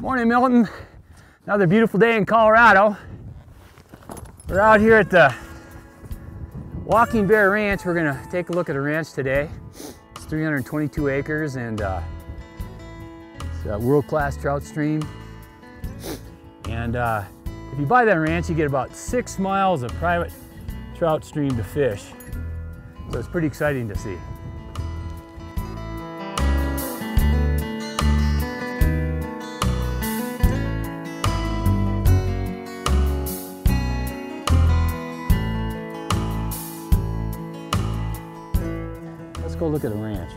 Morning, Milton. Another beautiful day in Colorado. We're out here at the Walking Bear Ranch. We're gonna take a look at the ranch today. It's 322 acres and it's a world-class trout stream. And if you buy that ranch, you get about 6 miles of private trout stream to fish. So it's pretty exciting to see. Let's go look at the ranch.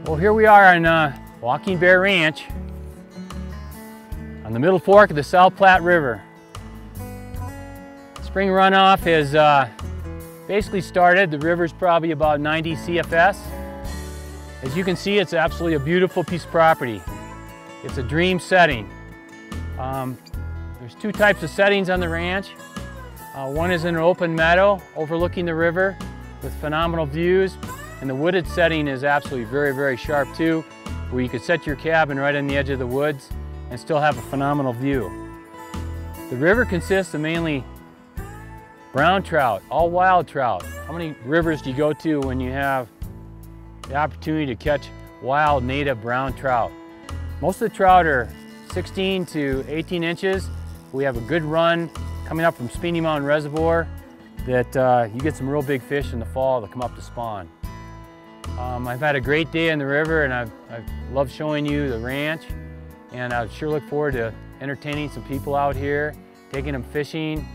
Well, here we are on Walking Bear Ranch on the Middle Fork of the South Platte River. Spring runoff has basically started. The river's probably about 90 CFS. As you can see, it's absolutely a beautiful piece of property. It's a dream setting. There's two types of settings on the ranch. One is in an open meadow overlooking the river with phenomenal views. And the wooded setting is absolutely very, very sharp too, where you could set your cabin right on the edge of the woods and still have a phenomenal view. The river consists of mainly brown trout, all wild trout. How many rivers do you go to when you have the opportunity to catch wild native brown trout? Most of the trout are 16 to 18 inches. We have a good run coming up from Speedy Mountain Reservoir that you get some real big fish in the fall that come up to spawn. I've had a great day in the river and I've loved showing you the ranch, and I sure look forward to entertaining some people out here, taking them fishing,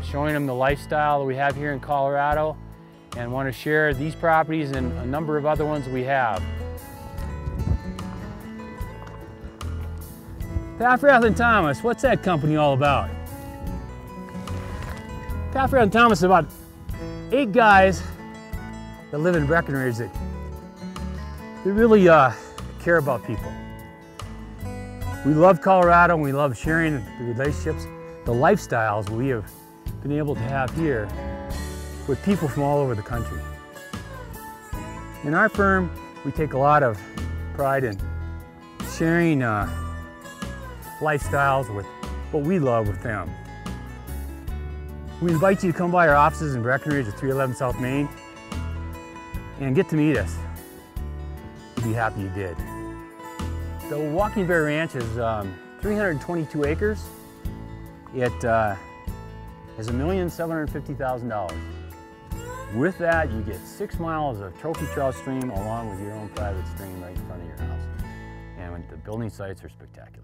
showing them the lifestyle that we have here in Colorado, and want to share these properties and a number of other ones we have. Paffrath & Thomas, what's that company all about? Paffrath & Thomas is about 8 guys that live in Breckenridge that they really care about people. We love Colorado and we love sharing the relationships, the lifestyles we have been able to have here with people from all over the country. In our firm, we take a lot of pride in sharing lifestyles with what we love with them. We invite you to come by our offices in Breckenridge at 311 South Main and get to meet us. You'll be happy you did. The Walking Bear Ranch is 322 acres. It is $1,750,000. With that, you get 6 miles of trophy trout stream along with your own private stream right in front of your house. And the building sites are spectacular.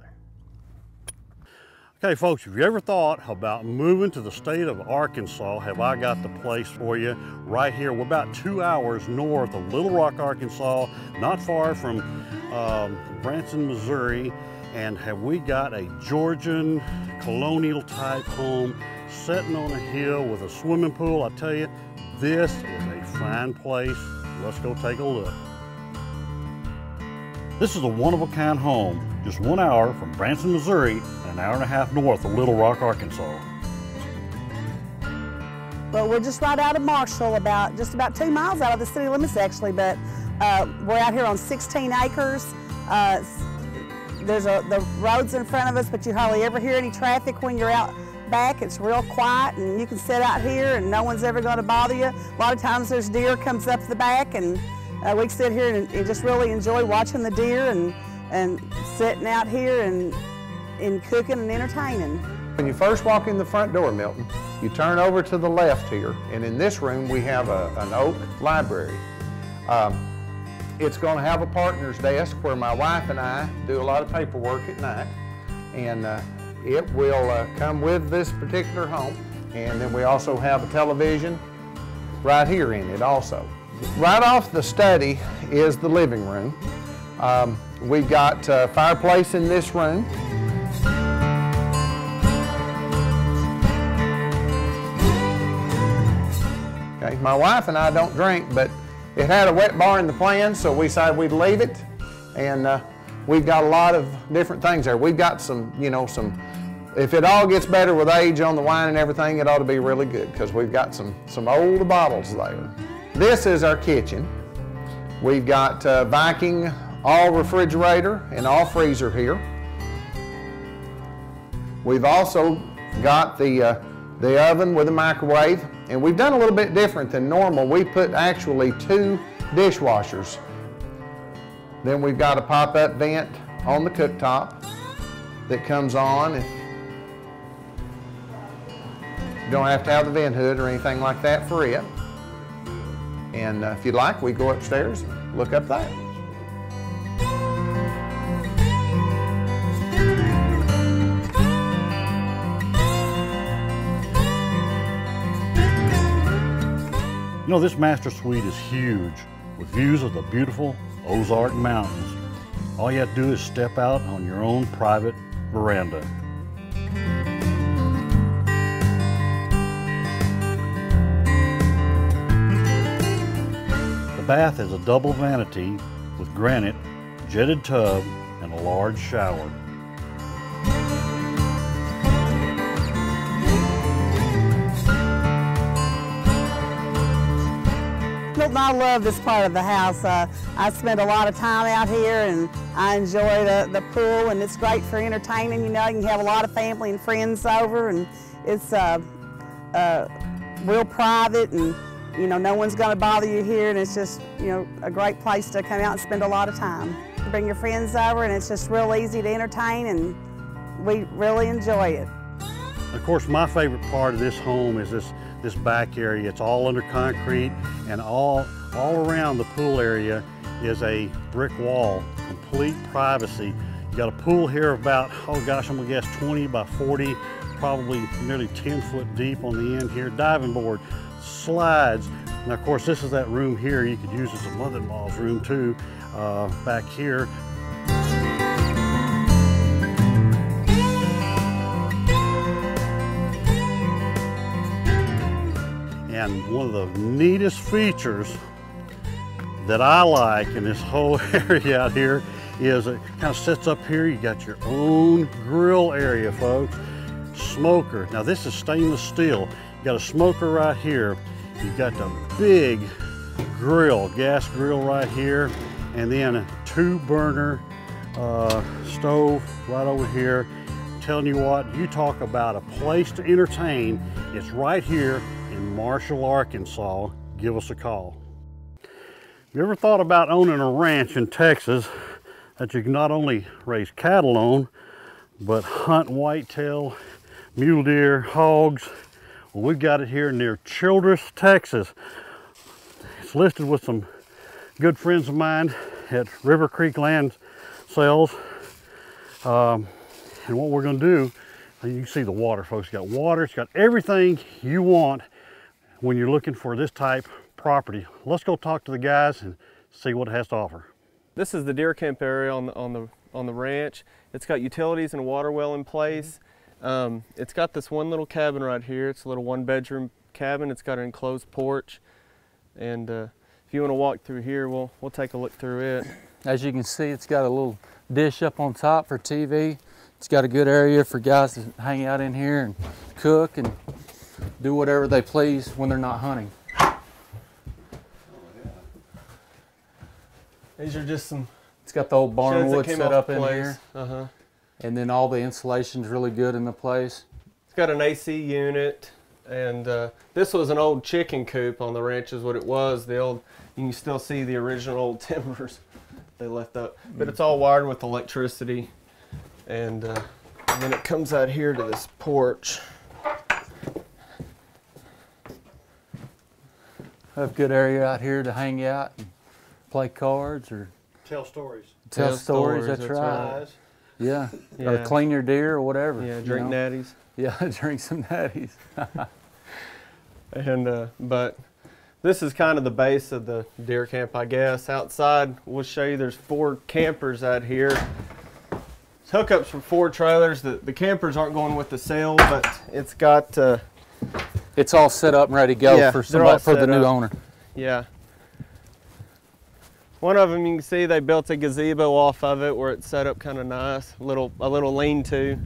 Okay folks, if you ever thought about moving to the state of Arkansas, have I got the place for you right here. We're about 2 hours north of Little Rock, Arkansas, not far from Branson, Missouri, and have we got a Georgian colonial type home sitting on a hill with a swimming pool. I tell you, this is a fine place. Let's go take a look. This is a one-of-a-kind home, just 1 hour from Branson, Missouri, and an hour and a half north of Little Rock, Arkansas. Well, we're just right out of Marshall, just about 2 miles out of the city limits actually, but we're out here on 16 acres. There's the roads in front of us, but you hardly ever hear any traffic when you're out back. It's real quiet and you can sit out here and no one's ever going to bother you. A lot of times there's deer comes up the back and we can sit here and just really enjoy watching the deer and sitting out here and cooking and entertaining. When you first walk in the front door, Milton, you turn over to the left here, and in this room we have an oak library. It's going to have a partner's desk where my wife and I do a lot of paperwork at night, and it will come with this particular home. And then we also have a television right here in it also. Right off the study is the living room. We've got a fireplace in this room. Okay, my wife and I don't drink, but it had a wet bar in the plan, so we decided we'd leave it. And we've got a lot of different things there. We've got some, some if it all gets better with age on the wine and everything, it ought to be really good because we've got some old bottles there. This is our kitchen. We've got Viking all refrigerator and all freezer here. We've also got the oven with a microwave, and we've done a little bit different than normal. We put actually 2 dishwashers. Then we've got a pop-up vent on the cooktop that comes on. You don't have to have the vent hood or anything like that for it. And if you'd like, we go upstairs and look up there. You know, this master suite is huge with views of the beautiful Ozark Mountains. All you have to do is step out on your own private veranda. The bath is a double vanity with granite, jetted tub, and a large shower. Milton, I love this part of the house. I spend a lot of time out here and I enjoy the pool, and it's great for entertaining. You know, you can have a lot of family and friends over, and it's real private, and you know, no one's going to bother you here, and it's just, you know, a great place to come out and spend a lot of time. You bring your friends over, and it's just real easy to entertain, and we really enjoy it. Of course, my favorite part of this home is this back area. It's all under concrete, and all around the pool area is a brick wall, complete privacy. You got a pool here about, oh gosh, I'm gonna guess 20 by 40, probably nearly 10 foot deep on the end here. Diving board, slides. Now, of course, this is that room here. You could use as a mother-in-law's room too, back here. And one of the neatest features that I like in this whole area out here is it kind of sits up here. You got your own grill area, folks. Smoker. Now this is stainless steel. You got a smoker right here. You've got the big grill, gas grill right here, and then a 2-burner stove right over here. I'm telling you what, you talk about a place to entertain. It's right here in Marshall, Arkansas. Give us a call. You ever thought about owning a ranch in Texas that you can not only raise cattle on, but hunt whitetail, mule deer, hogs? Well, we've got it here near Childress, Texas. It's listed with some good friends of mine at River Creek Land Sales. And what we're gonna do, you can see the water, folks. It's got water, it's got everything you want when you're looking for this type property. Let's go talk to the guys and see what it has to offer. This is the deer camp area on the ranch. It's got utilities and a water well in place. It's got this one little cabin right here. It's a little 1-bedroom cabin. It's got an enclosed porch. And if you want to walk through here, we'll take a look through it. As you can see, it's got a little dish up on top for TV. It's got a good area for guys to hang out in here and cook and do whatever they please when they're not hunting. These are just some. It's got the old barn wood set up in place. here. And then all the insulation's really good in the place. It's got an AC unit, and this was an old chicken coop on the ranch is what it was. The old, you can still see the original timbers they left up. But it's all wired with electricity. And then it comes out here to this porch. Have a good area out here to hang out and play cards or Tell stories. Tell stories, that's right. Yeah. Or clean your deer or whatever. Yeah, drink natties. Yeah, drink some natties. And but this is kind of the base of the deer camp, I guess. Outside, we'll show you there's 4 campers out here. It's hookups for 4 trailers. The campers aren't going with the sale, but it's got it's all set up and ready to go for somebody, for the new owner. Yeah. One of them, you can see they built a gazebo off of it where it's set up kind of nice, a little lean-to.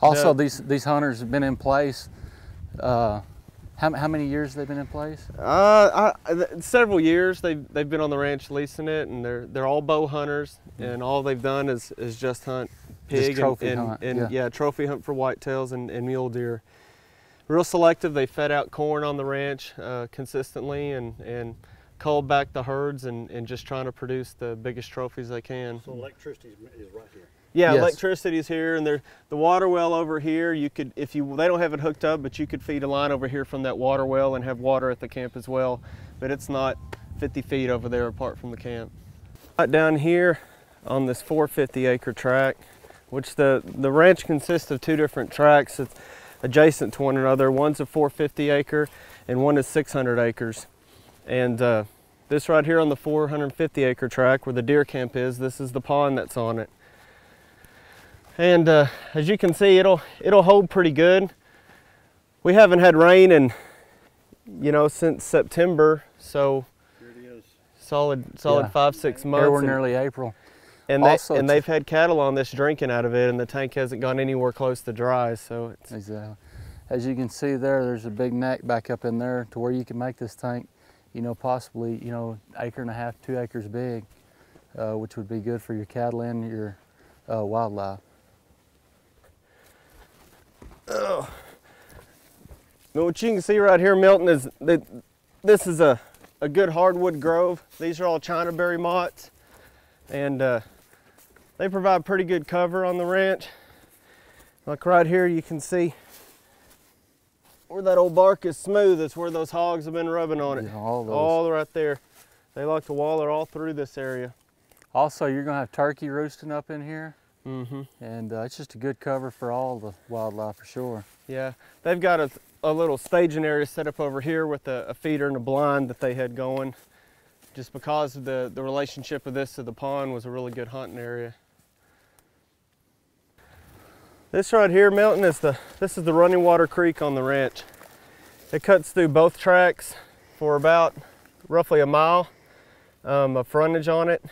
Also, these hunters have been in place. How many years have they been in place? Several years. They've been on the ranch leasing it, and they're all bow hunters, and all they've done is just hunt pig just trophy and, hunt. and yeah. trophy hunt for whitetails and mule deer. Real selective. They fed out corn on the ranch consistently and culled back the herds and just trying to produce the biggest trophies they can. So electricity is right here. Yeah, Yes. electricity is here, and the water well over here. You could, they don't have it hooked up, but you could feed a line over here from that water well and have water at the camp as well. But it's not 50 feet over there apart from the camp. Right down here on this 450 acre tract, which the ranch consists of two different tracts. It's adjacent to one another. One's a 450 acre and one is 600 acres. And this right here on the 450 acre tract where the deer camp is, this is the pond that's on it. And as you can see, it'll hold pretty good. We haven't had rain in, since September, so Here it is. solid Yeah. 5-6 months. Here we're nearly April. And Also, they've had cattle on this drinking out of it, and the tank hasn't gone anywhere close to dry. So it's Exactly. As you can see there's a big neck back up in there to where you can make this tank, possibly, acre and a half, 2 acres big, which would be good for your cattle and your wildlife. Now what you can see right here, Milton, is that this is a good hardwood grove. These are all Chinaberry motts, and they provide pretty good cover on the ranch. Like right here, you can see where that old bark is smooth. It's where those hogs have been rubbing on it. Yeah, all right there. They like to waller all through this area. Also, you're gonna have turkey roosting up in here. Mm-hmm. And it's just a good cover for all the wildlife for sure. Yeah, they've got a little staging area set up over here with a feeder and a blind that they had going. Just because of the relationship of this to the pond was a really good hunting area. This right here, Milton, this is the running water creek on the ranch. It cuts through both tracks for about roughly a mile of frontage on it.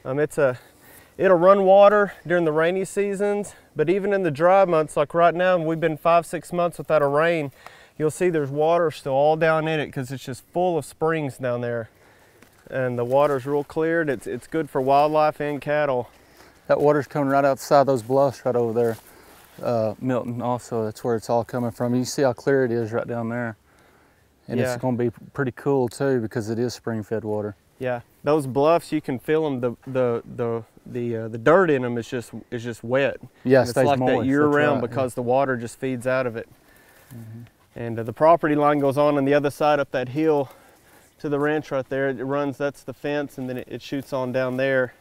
It'll run water during the rainy seasons, but even in the dry months, like right now, we've been 5-6 months without a rain, you'll see there's water still all down in it because it's just full of springs down there. And the water's real cleared. It's good for wildlife and cattle. That water's coming right outside those bluffs right over there, Milton, also. That's where it's all coming from. You see how clear it is right down there. And Yeah. it's gonna be pretty cool too because it is spring-fed water. Yeah, those bluffs, you can feel them. The dirt in them is just wet. Yeah, it And it's stays like moist. that year That's round right, because the water just feeds out of it. And the property line goes on the other side up that hill to the ranch right there. It runs, that's the fence, and then it shoots on down there.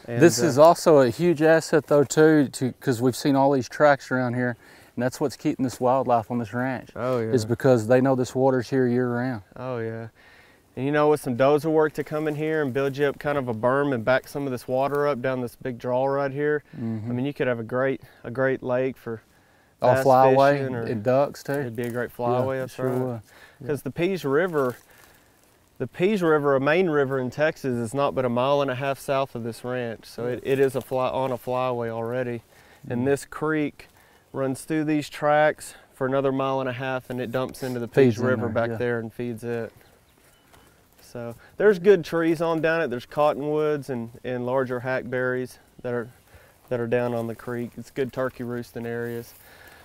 And, this is also a huge asset though too, because we've seen all these tracks around here, and that's what's keeping this wildlife on this ranch. Oh yeah. Is because they know this water's here year round. Oh yeah. And with some dozer work to come in here and build you up kind of a berm and back some of this water up down this big draw right here. I mean, you could have a great lake for bass flyway fishing, or and ducks too. it'd be a great flyway. Yeah, That's sure right. would. Because the Pease River, a main river in Texas, is not but 1.5 miles south of this ranch. So it is on a flyway already. And this creek runs through these tracks for another 1.5 miles, and it dumps into the Pease Feeds in River there, back yeah. there and feeds it. So there's good trees on down it. There's cottonwoods and larger hackberries that are down on the creek. It's good turkey roosting areas.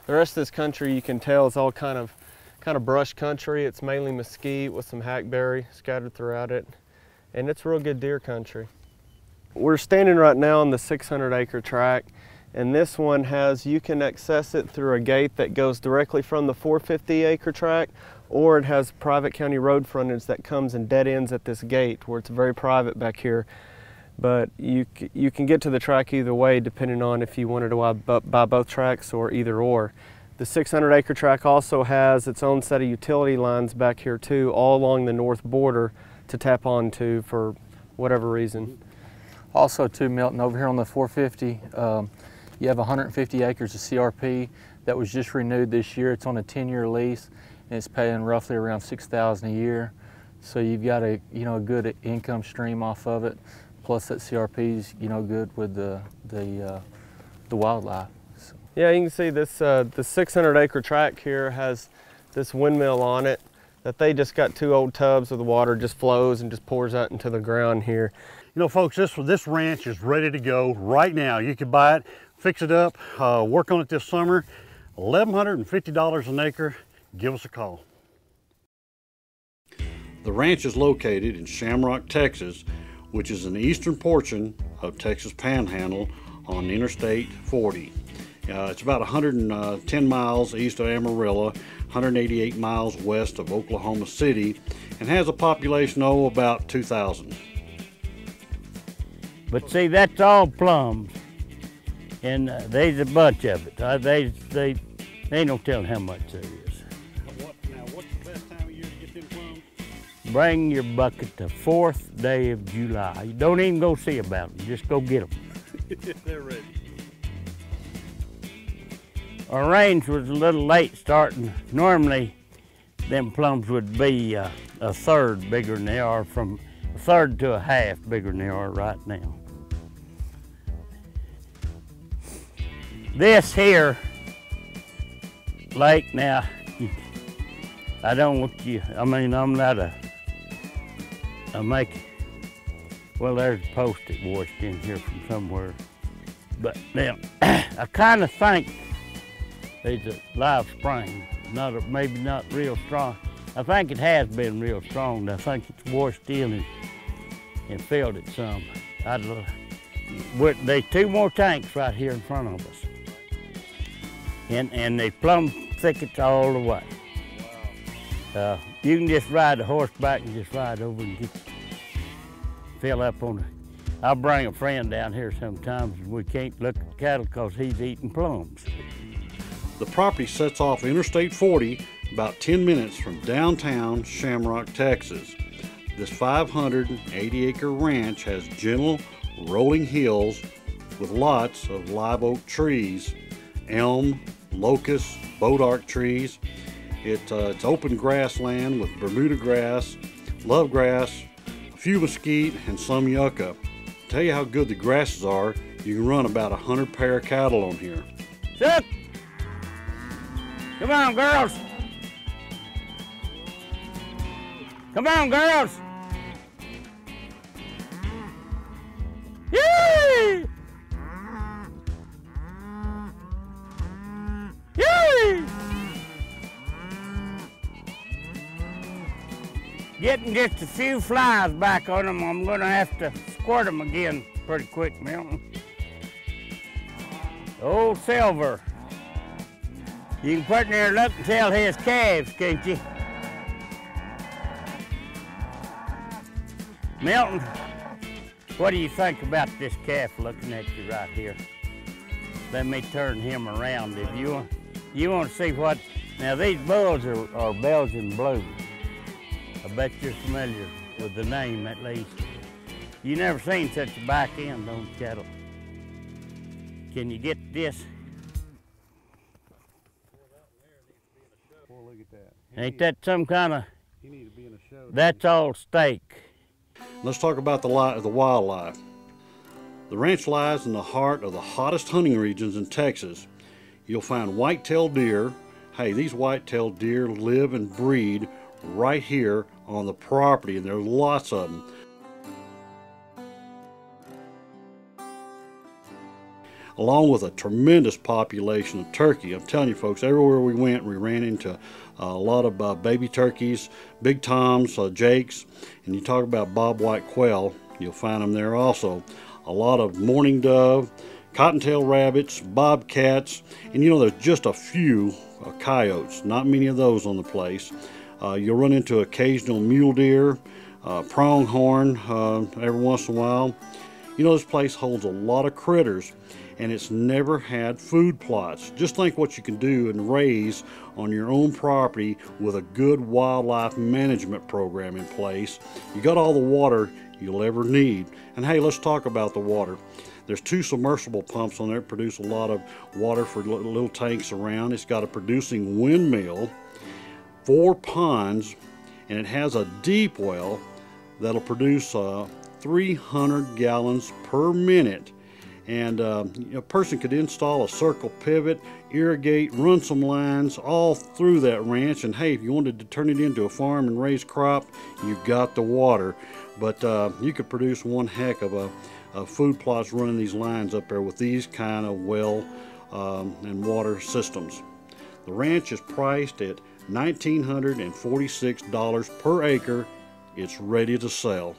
The rest of this country, you can tell, is all kind of brush country. It's mainly mesquite with some hackberry scattered throughout it, and it's real good deer country. We're standing right now on the 600 acre tract, and this one you can access it through a gate that goes directly from the 450 acre tract, or it has private county road frontage that comes and dead ends at this gate where it's very private back here. But you can get to the track either way depending on if you wanted to buy both tracks or either or. The 600 acre tract also has its own set of utility lines back here too, all along the north border to tap onto for whatever reason. Also too, Milton, over here on the 450, you have 150 acres of CRP that was just renewed this year. It's on a 10-year lease, and it's paying roughly around $6,000 a year. So you've got a good income stream off of it. plus that CRP's, you know, good with the wildlife. So. Yeah, you can see this, the 600 acre tract here has this windmill on it that they just got 2 old tubs of the water, just flows and just pours out into the ground here. You know, folks, this ranch is ready to go right now. You can buy it, fix it up, work on it this summer. $1,150 an acre. Give us a call. The ranch is located in Shamrock, Texas, which is in the eastern portion of Texas Panhandle on Interstate 40. It's about 110 miles east of Amarillo, 188 miles west of Oklahoma City, and has a population of about 2,000. But see, that's all plums, and there's a bunch of it. They ain't no telling how much there is. What's the best time of year to get them plums? Bring your bucket the 4th day of July. You don't even go see about them, just go get them. They're ready. Our range was a little late starting. Normally, them plums would be a third bigger than they are, from a third to a half bigger than they are right now. This here lake now, I don't want you, I mean, I'm not a well, there's a post that washed in here from somewhere. But now, I kind of think there's a live spring, maybe not real strong. I think it has been real strong. I think it's washed in and filled it some. There's 2 more tanks right here in front of us. And they plum thickets all the way. Wow. You can just ride the horseback and just ride over and fill up on it. I'll bring a friend down here sometimes and we can't look at the cattle because he's eating plums. The property sets off Interstate 40 about 10 minutes from downtown Shamrock, Texas. This 580-acre ranch has gentle rolling hills with lots of live oak trees, elm, locust, bodark trees. It's open grassland with Bermuda grass, love grass, a few mesquite, and some yucca. Tell you how good the grasses are, you can run about 100 pair of cattle on here. Chuck! Come on, girls! Come on, girls! Yay! Yay! Getting just a few flies back on them. I'm gonna have to squirt them again pretty quick, Milton. Old Silver. You can put in there and look and tell his calves, can't you? Milton, what do you think about this calf looking at you right here? Let me turn him around if you want to see what. Now these bulls are Belgian Blue. I bet you're familiar with the name at least. You never seen such a back end on cattle. Can you get this? Look at that. Ain't that some kind of, He needs to be in a show. that's all steak. Let's talk about the wildlife. The ranch lies in the heart of the hottest hunting regions in Texas. You'll find white-tailed deer. Hey, these white-tailed deer live and breed right here on the property, and there's lots of them. Along with a tremendous population of turkey. I'm telling you folks, everywhere we went, we ran into a lot of baby turkeys, big toms, jakes, and you talk about bobwhite quail, you'll find them there also. A lot of mourning dove, cottontail rabbits, bobcats, and you know there's just a few coyotes, not many of those on the place. You'll run into occasional mule deer, pronghorn every once in a while. You know, this place holds a lot of critters, and it's never had food plots. Just think what you can do and raise on your own property with a good wildlife management program in place. You got all the water you'll ever need. And hey, let's talk about the water. There's 2 submersible pumps on there that produce a lot of water for little tanks around. It's got a producing windmill, 4 ponds, and it has a deep well that'll produce 300 gallons per minute. And a person could install a circle pivot, irrigate, run some lines all through that ranch. And hey, if you wanted to turn it into a farm and raise crop, you've got the water. But you could produce one heck of a food plots running these lines up there with these kind of well and water systems. The ranch is priced at $1,946 per acre. It's ready to sell.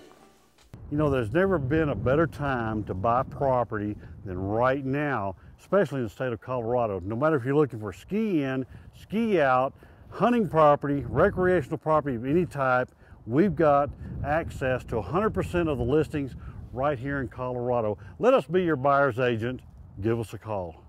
You know, there's never been a better time to buy property than right now, especially in the state of Colorado. No matter if you're looking for ski in, ski out, hunting property, recreational property of any type, we've got access to 100% of the listings right here in Colorado. Let us be your buyer's agent. Give us a call.